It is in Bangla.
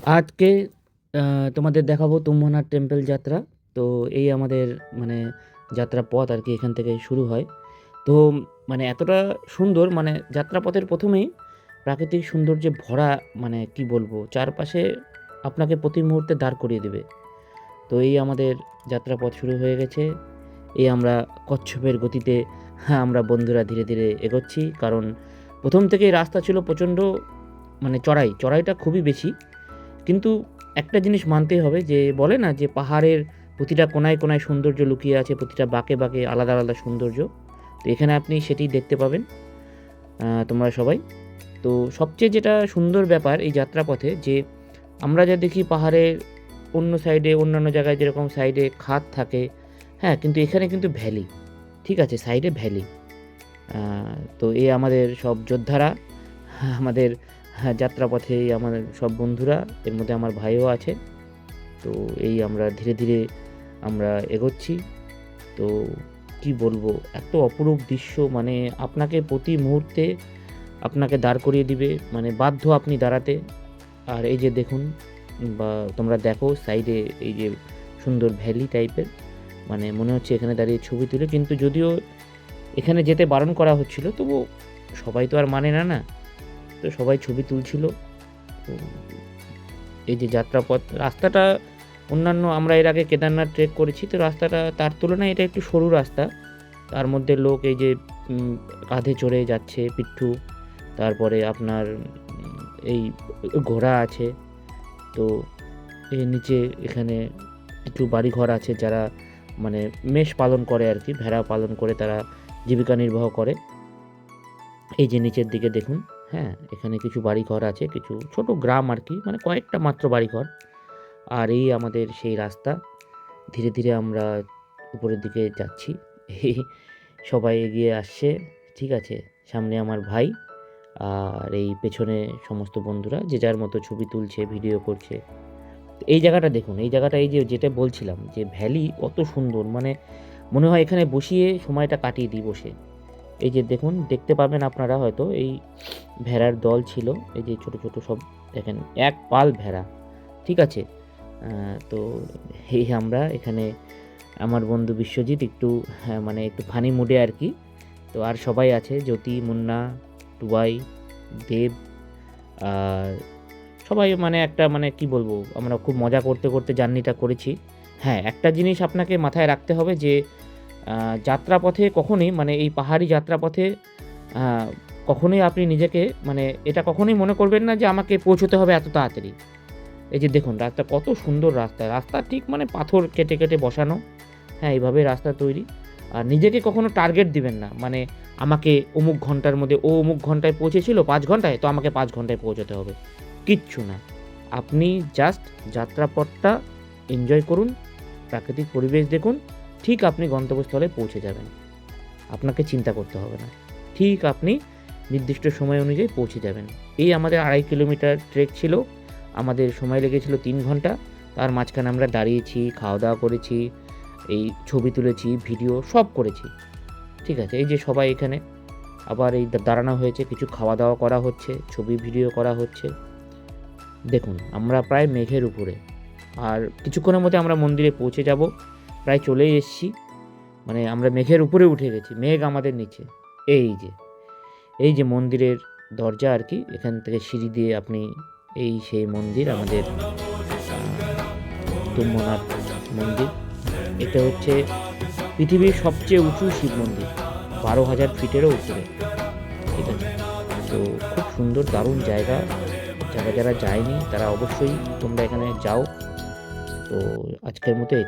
আজকে তোমাদের দেখাবো তুঙ্গনাথ টেম্পল যাত্রা। তো এই আমাদের মানে যাত্রা পথ আর কি এখান থেকে শুরু হয়। তো মানে এতটা সুন্দর, মানে যাত্রাপথের প্রথমেই প্রাকৃতিক সৌন্দর্যে ভরা, মানে কি বলবো, চারপাশে আপনাকে প্রতি মুহূর্তে দাঁড় করিয়ে দেবে। তো এই আমাদের যাত্রাপথ শুরু হয়ে গেছে। এই আমরা কচ্ছপের গতিতে, হ্যাঁ, আমরা বন্ধুরা ধীরে ধীরে এগোচ্ছি, কারণ প্রথম থেকেই রাস্তা ছিল প্রচণ্ড, মানে চড়াইটা খুবই বেশি। কিন্তু একটা জিনিস মানতেই হবে, যে বলে না যে পাহাড়ের প্রতিটা কোণায় কোণায় সৌন্দর্য লুকিয়ে আছে, প্রতিটা বাঁকে বাঁকে আলাদা আলাদা সৌন্দর্য। তো এখানে আপনি সেটি দেখতে পাবেন তোমরা সবাই। তো সবচেয়ে যেটা সুন্দর ব্যাপার এই যাত্রাপথে, যে আমরা যা দেখি পাহাড়ের অন্য সাইডে, অন্যান্য জায়গায় যেরকম সাইডে খাদ থাকে, হ্যাঁ, কিন্তু এখানে কিন্তু ভ্যালি, ঠিক আছে, সাইডে ভ্যালি। তো এই আমাদের সব যোদ্ধারা, আমাদের যাত্রাপথে আমাদের সব বন্ধুরা, এর মধ্যে আমার ভাইও আছে। তো এই আমরা ধীরে ধীরে আমরা এগোচ্ছি। তো কি বলবো, এত অপরূপ দৃশ্য, মানে আপনাকে প্রতি মুহূর্তে আপনাকে দাঁড় করিয়ে দিবে, মানে বাধ্য আপনি দাঁড়াতে। আর এই যে দেখুন, বা তোমরা দেখো সাইডে এই যে সুন্দর ভ্যালি টাইপের, মানে মনে হচ্ছে এখানে দাঁড়িয়ে ছবি তুলে, কিন্তু যদিও এখানে যেতে বারণ করা হচ্ছিল, তবু সবাই তো আর মানে না না, তো সবাই ছবি তুলছিল। তো এই যে যাত্রাপথ, রাস্তাটা অন্যান্য, আমরা এর আগে কেদারনাথ ট্রেক করেছি, তো রাস্তাটা তার তুলনায় এটা একটু সরু রাস্তা। তার মধ্যে লোক এই যে কাঁধে চড়ে যাচ্ছে পিট্ঠু, তারপরে আপনার এই ঘোড়া আছে। তো এর নিচে এখানে কিছু বাড়িঘর আছে, যারা মানে মেষ পালন করে আর কি, ভেড়া পালন করে তারা জীবিকা নির্বাহ করে। এই যে নিচের দিকে দেখুন, হ্যাঁ, এখানে কিছু বাড়িঘর আছে, কিছু ছোট গ্রাম আর কি, মানে কয়েকটা মাত্র বাড়িঘর। আর এই আমাদের সেই রাস্তা, ধীরে ধীরে আমরা উপরের দিকে যাচ্ছি। এই সবাই এগিয়ে আসছে, ঠিক আছে, সামনে আমার ভাই, আর এই পেছনে সমস্ত বন্ধুরা যে যার মতো ছবি তুলছে, ভিডিও করছে। এই জায়গাটা দেখুন, এই জায়গাটা, এই যে যেটা বলছিলাম যে ভ্যালি কত সুন্দর, মানে মনে হয় এখানে বসিয়ে সময়টা কাটিয়ে দিই বসে। এই যে দেখুন, দেখতে পাবেন আপনারা হয়তো, এই ভেড়ার দল ছিল, এই যে ছোট ছোট সব দেখেন, এক পাল ভেড়া, ঠিক আছে। তো এই আমরা এখানে, আমার বন্ধু বিশ্বজিৎ একটু, হ্যাঁ, মানে একটু ফানি মুডে আর কি। তো আর সবাই আছে, জ্যোতি, মুন্না, টুবাই, দেব, আর সবাই, মানে একটা, মানে কি বলবো, আমরা খুব মজা করতে করতে জার্নিটা করেছি। হ্যাঁ, একটা জিনিস আপনাকে মাথায় রাখতে হবে, যে যাত্রাপথে কখনোই, মানে এই পাহাড়ি যাত্রাপথে কখনোই আপনি নিজেকে, মানে এটা কখনোই মনে করবেন না যে আমাকে পৌঁছতে হবে এত তাড়াতাড়ি। এই যে দেখুন রাস্তা, কত সুন্দর রাস্তা, রাস্তা ঠিক মানে পাথর কেটে কেটে বসানো, হ্যাঁ, এইভাবে রাস্তা তৈরি। আর নিজেকে কখনো টার্গেট দিবেন না, মানে আমাকে অমুক ঘন্টার মধ্যে, ও অমুক ঘন্টায় পৌঁছেছিল 5 ঘন্টায়, তো আমাকে 5 ঘন্টায় পৌঁছতে হবে, কিচ্ছু না। আপনি জাস্ট যাত্রাপথটা এনজয় করুন, প্রাকৃতিক পরিবেশ দেখুন, ঠিক আপনি গন্তব্যস্থলে পৌঁছে যাবেন। আপনাকে চিন্তা করতে হবে না, ঠিক আপনি নির্দিষ্ট সময় অনুযায়ী পৌঁছে যাবেন। এই আমাদের 2.5 কিলোমিটার ট্রেক ছিল, আমাদের সময় লেগেছিল 3 ঘন্টা। তার মাঝখানে আমরা দাঁড়িয়েছি, খাওয়া দাওয়া করেছি, এই ছবি তুলেছি, ভিডিও সব করেছি, ঠিক আছে। এই যে সবাই এখানে আবার এই দাঁড়ানো হয়েছে, কিছু খাওয়া দাওয়া করা হচ্ছে, ছবি ভিডিও করা হচ্ছে। দেখুন আমরা প্রায় মেঘের উপরে, আর কিছুক্ষণের মধ্যে আমরা মন্দিরে পৌঁছে যাব, প্রায় চলেই এসেছি, মানে আমরা মেঘের উপরে উঠে গেছি, মেঘ আমাদের নিচে। এই যে, এই যে মন্দিরের দরজা আর কি, এখান থেকে সিঁড়ি দিয়ে আপনি, এই সেই মন্দির আমাদের তুঙ্গনাথ মন্দির। এটা হচ্ছে পৃথিবীর সবচেয়ে উঁচু শিব মন্দির, 12,000 ফিটেরও উপরে, ঠিক আছে। তো খুব সুন্দর, দারুণ জায়গা, যারা যারা যায়নি তারা অবশ্যই তোমরা এখানে যাও। তো আজকের মতো এই